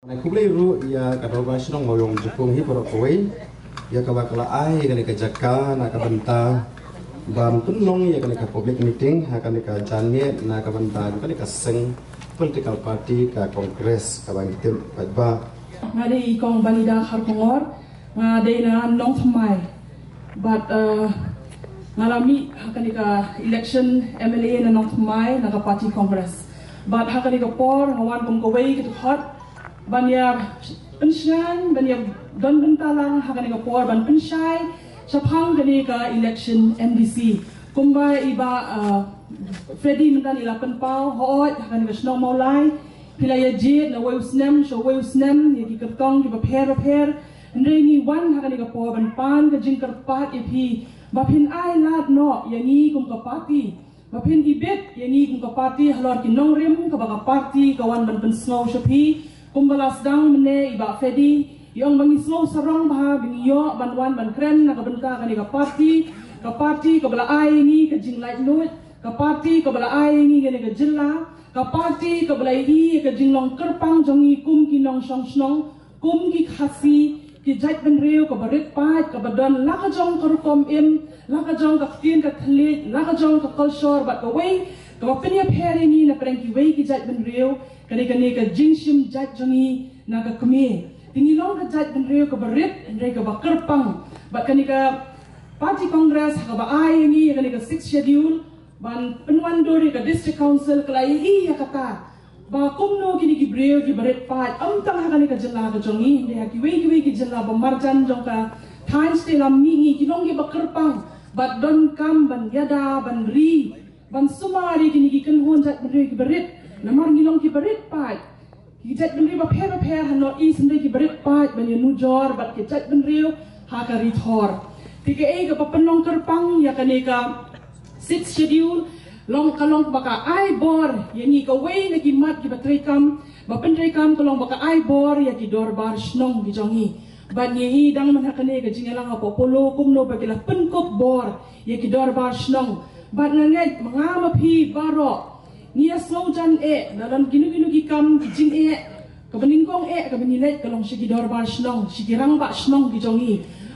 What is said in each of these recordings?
Nakublay ru ya kadobas nong moyong jukung hi porok kawai ya kabakala ai kani kajaka na kabanta bam tunong ya kani ka public meeting ha kani ka jange na kabanta kani ka seng political party ka kongres ka bang tim padba ngade ikong balida kharkongor ngade na nong thamai but ngalami hakani ka election MLA na nong thamai na ka party congress but hakani ka por ngawan kum kawai ki hot banyak pensian, banyak don bentalang hakani ka por ban pensyai sapang kani ka election MDC kumba iba Freddy mentan ila penpau hoot hakani ka snow maulai pilaya jid na wayu snem ya ki kertong ki baper ndrengi wan hakani ka por ban pan ka jing kerpat ipi bapin ai lat no yangi kum ka party bapin ibet yangi kum ka party halor ki nong rim ka baka party kawan ban pen snow shapi kumbalas dang mene iba Fedi yung bangi slow sarong bah bingiyo banwan ban kren na kabenta kani ka party ka bala ai ni ka jing light lut ka party ka bala ai ni kani ka jilla ka party ka bala i ka jing long kerpang jongi kum ki nong song snong kum ki khasi ki jait ban reu ka barit pat ka badon la ka jong karukom im la ka jong ka tien ka thlit la ka jong ka culture bat ka wei ka pinya pheri ni na preng ki wei ki jait ban reu kani ka jingshim jat jongi na ka kami tingi long ka jat ben reu ka barit ndre ka bakerpang bat kani ka party congress ka ba ai ni kani ka 6th schedule ban penwan dori ka district council klai i ya kata ba kumno kini ki breu ki barit pat amtang kani ka jilla ka jongi ndre ki wei ki jilla ba marjan jong ka thain ste lam mi ngi ki long ki bakerpang bat don kam ban yada ban ri ban sumari kini ki kan hon jat ben reu ki barit namar ngilong ki barit pat ki jat ben riu paper hanot i sende ki barit pat ban nu jor bat ki jat ben riu ha ka rithor tika e ka papenong kerpang ya kane ka 6th schedule long kalong baka ai bor yani ka wei na ki mat ki batrekam ba pentrekam kalong baka ai bor ya ki dor bar snong ki jongi ban ye dang man hakane ka jingalang apo polo kumno ba kila penkop bor ya ki dor bar snong bat nganget mangama phi baro nia slow jan dalam ginu ki kam ki jing kabeningkong kabenilet kalong sigidor bar snong sigirang ba snong ki jongi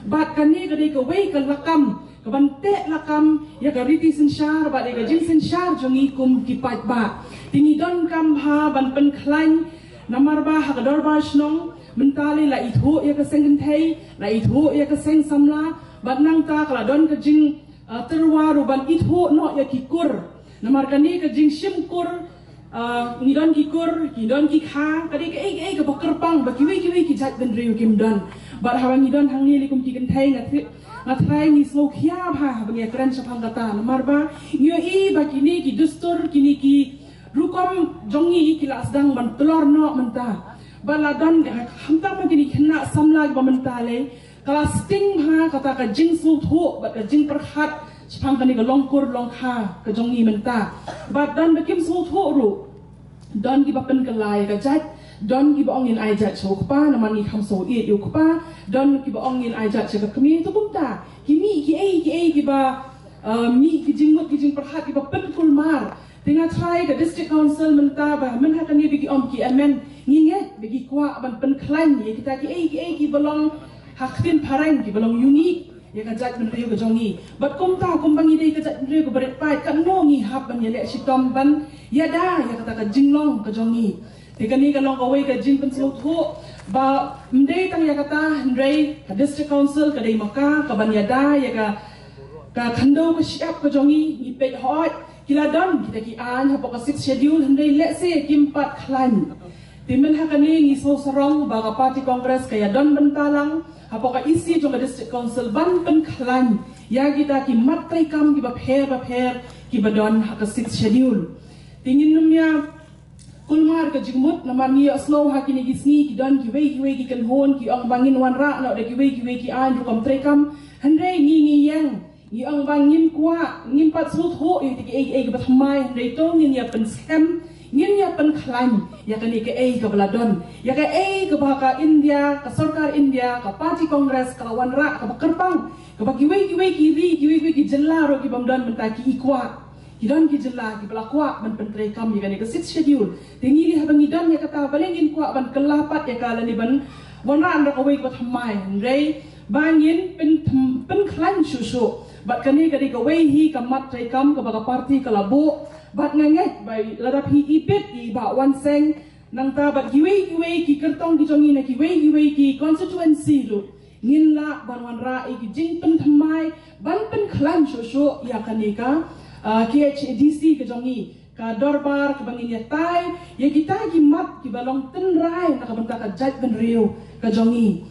bat kani ka dei ka wei ka lakam kabante lakam ya ka riti sensyar ba dei ka jing sensyar jongi kum ki pat ba tingi don kam ha ban pen khlain namar ba ha ka dor bar snong mentali la ithu ya ka seng thei la ithu ya ka seng samla bat nang ta kala don ka jing terwaru ban ithu no ya ki kur namar kani ka jing simkur ngidon ki kha kadi ka ei ka bakerpang ba kiwi ki jat ben riu kim don bar hawang ngidon hang ni likum ki kan thai ngathai ni slow khia bha bang ya kran sapang kata namar ba yo i ba kini ki dustur kini ki rukom jongi ki la sedang ban telor no menta baladon hamta ma kini khna samla ba menta le kala sting bha kata ka jing slow tho ba ka jing perhat sepang kani ka longkur longkha ka jongi menta bat dan bekim so thoru don ki bapen kalai ka jat don ki ba ongin ai jat so pa namani kham so i yu pa don ki ba ongin ai jat ka kami to kumta kimi ki ei ki ba mi ki jingmut ki jing perhat ki bapen kulmar tinga try ka district council menta ba men ha kani bigi om ki amen nginget bigi kwa ban pen klan ye kita ki ei ki belong haktin parang ki belong unique ya ka jat ben riu ka jongi bat kumta kumbangi dei ka jat ben riu ka barit pai kan no ngi hap ban yele sitom ban yada ya kata ka jinglong ka jongi tikani ka long ka wei ka jing pen slow tho ba mdei tang ya kata ndrei ka district council ka dei maka ka ban yada ya ka khando ka siap ka jongi ni pe hot kila don kita ki an ha ka 6th schedule ndrei le se kimpat khlan timen ha kani ngi so sarong ba ka party congress kaya don bentalang apakah isi jong district council ban pen klan ya kita ki matrai kam ki ba pher ki badon ha ka 6th schedule tingin numya kulmar ka jigmut namar ni slow ha ki ni gisni ki don ki wei ki kan hon ki ong bangin wan ra no de ki wei ki an ru kam trai kam handai ni yang ni ong bangin kwa ngin pat sut ho ti ki ki ba thamai handai to ngin ya pen scam ngin ya pen klan ya kani ke ka baladon ya ka ka India ka sarkar India ka party congress ka lawan ra ka bakerpang ka bagi wei ki ri ki jella ro ki bamdan menta ki ikwa Hidan ki jela ki belakwa ban pentre kam ya kan ke 6 schedule. Tingi li habang hidan ya kata balengin kwa ban kelapat ya kala ni ban wana anda kawai bat hamai rei bangin pen klan susu bat kani kadi kawai hi kamat trai kam ke baga parti kalabo bat nganget bai ladap hi ipet i ba wan seng nang ta bat giwei ki kertong ki jongi na giwei ki constituency lu ngin la ban wan ra i ki jing pen thamai ban pen klan susu ya kanika KHDC ke jongi ka dorbar ke bangin ya tai ya kita ki mat ki balong ten rai na ka banta ka jaj ben riu ka jongi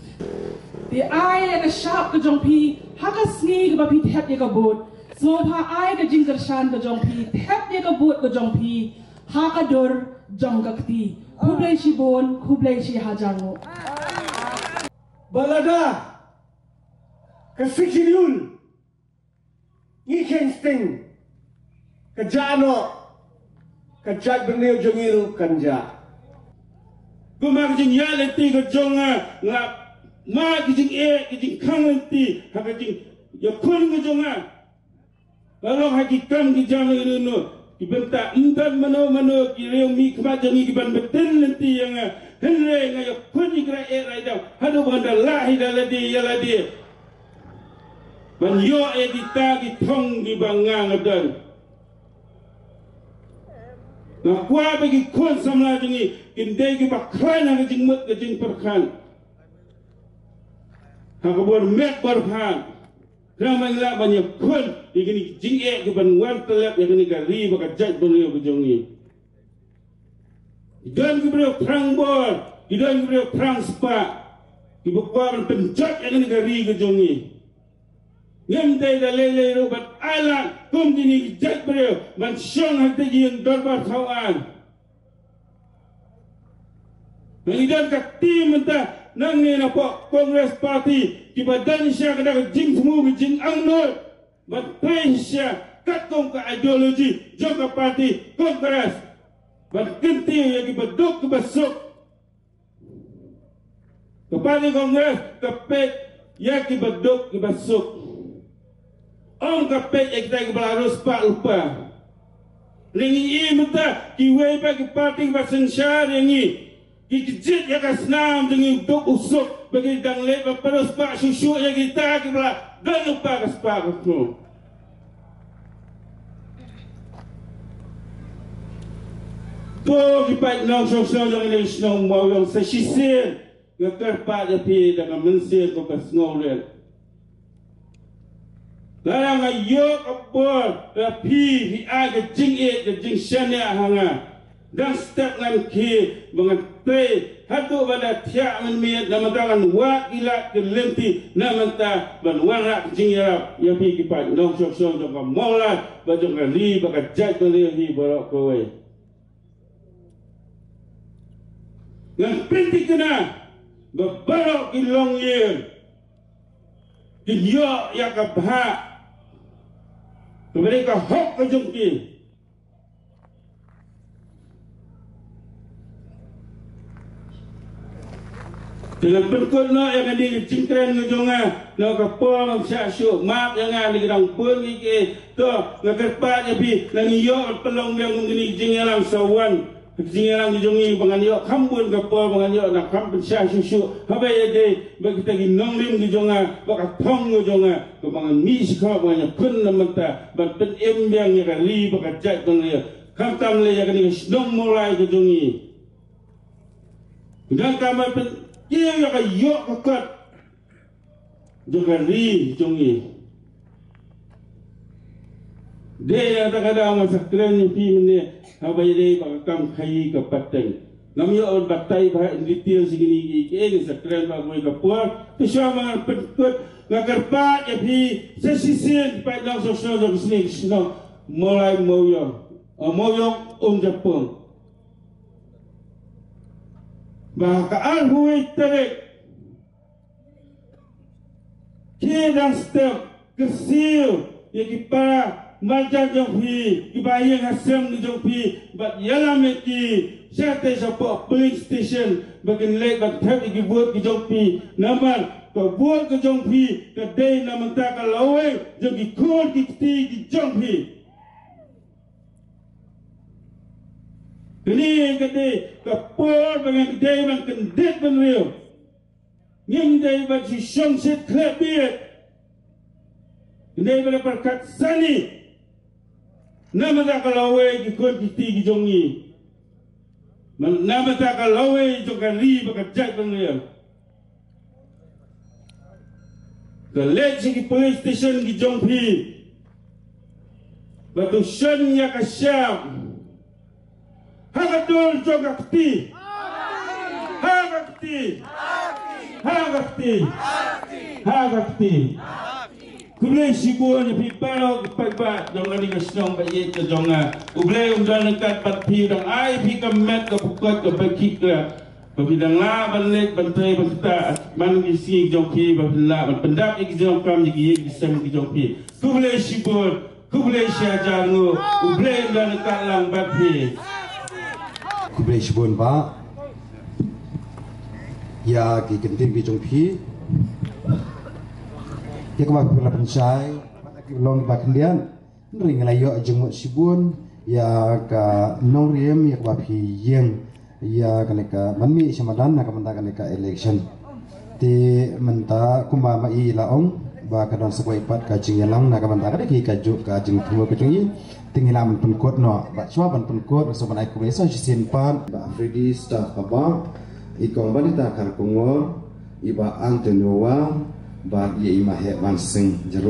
di ai ka sharp ka jong pi hakas ni ka pi tap ya ka bot so pha ai ka jing kershan ka jong pi tap ya ka bot ka jong pi ha ka dor jong ka kti khublai shi bon khublai shi hajango balada ka sikiriul ni kensting ka jano kajat berneu jongiru kanja. Kumar jing ya lenti ke jonga ngap ma jing jing kang lenti ha jing ya kun ke jonga. Kalau hakikam ki jam nu ki benta intan mano ki reung mi kema jongi ki ban beten lenti yang henre nga ya kun ki ra rai dau hadu banda lahi daladi ya ladi. Ban yo edita ki thong ki bangang adan. Nah, kuah bagi kun samla jengi, kindai ki bakran hang jing mut ke jing perkan. Hang kabur met berhan. Ramai la banyak kun, ikini jing ki ban wan telap yang ni gari baka jaj beliau ke jongi. Idan ki beliau perang bor, idan ki beliau perang spa. Ki bakwan penjat yang ni gari ke jongi. Ngemdai dah lele rubat alat kum jini jat beliau man syong hati yang dorbar kawan. Mengidan kat tim mentah nang ni nampak Kongres Parti ki badan Isya kena jing semua jing angnol batai Isya kat kong ke ideologi jangka parti Kongres bat kenti yang ki beduk ke besuk ke parti Kongres ke pet yang ki beduk ke besuk. Orang kapet yang kita berharus pak lupa. Ringi i muda kiwei bagi parti basen syar ringi. Kikijit yang kasnam dengan duk usuk bagi dang lep berharus pak susu yang kita kibla dan lupa kaspak itu. Tuh kipat nong song yang ini senang mau yang sesisir ngekar pak tapi dengan mensir kau kasngolel. Larang ayok abor rapi hi aga jing ke jing syania hanga dan step ngan ki mengentai hatu pada tiak menmiat nama tangan wa ilat ke lenti nama ta ban warak jing yarap ya pi kipat nong sok jong mola bajong ri baka jaj beli hi borok kowe ngan pinti kena bebarok ilong yer Yo yang kabha mereka hok ke jongki dengan perkut no yang di cingkren ke jonga no kapong syasyu maaf jangan di gedang pun ke to ngakerpa tapi nang yo pelong yang ngini jingalang sawan jingalang jongi bangan yo kambun kapol bangan yo nak kampun syasyu habai de bagi tagi nonglim ke jonga baka thong ke jonga kebangan mi sikha banyak kun namanta ban pen embyang ya kali baka jat bang ya kamtam le ya kani snong mulai ke jongi dan kamar pen dia ya kayo kakat juga ri jongi dia yang tak ada masa keren pi mene habai de baka kam khai ka pateng nam yo on batai ba detail segini ke sakren ba boy ka puar tu syama petkut ngakarpa ya pi sesisin pa lang sosyo jo sini sino mulai moyo Jepang ba ka an hui terek kidang step kesil ya kipa Majan jompi, ibayang asam ni jompi, but yalam ki, syate sapa police station, bagian lek bat thap iki buat ki jompi, naman ka buat ki jompi, ka day naman ta ka lawe, jogi kol ki ti ki jompi. Kini kata kapur dengan kedai man kendit man rio. Nging dai ba si syong sit klebit. Kedai ba perkat sani. Nama tak kalawe ki kon kiti ki jongi. Nama tak kalawe joka ri ba kajak man rio. Kelet si police station ki jongpi. Batu shen ya kasyam. Hagadul jogakti. Hagakti. Hagakti. Hagakti. Kublai sibuan pi palo pagbat dong lagi kasong ba ye ke jonga. Ublai undan dekat pat pi dong ai pi kamet ke pukot ke bakik ke. Pabidang la balik bantai banta man gisi jong pi babla ban pendap ik jong kam ji ye gisam ki jong pi. Kublai sibuan, kublai syajangu, ublai undan dekat lang bat pi. Kublai sibuan ba ya ki kenting ki jong pi ya ka ba pila pensai ki long ba kendian ring layo jeng sibuan ya ka nong riem ya ka ba pi yeng ya kaneka manmi samadan na kamanta kaneka election ti menta kumba ma i laong ba kadon sekwai pat ka jing yalang na kamanta ka ki ka juk ka jing tumo ka jing tingila man penkot no ba chwa ban penkot so ban ai kumesa sin pan ba Fredi staff apa ikong balita kar kungor iba Antoniowa ba ye ima he ban sing jerwa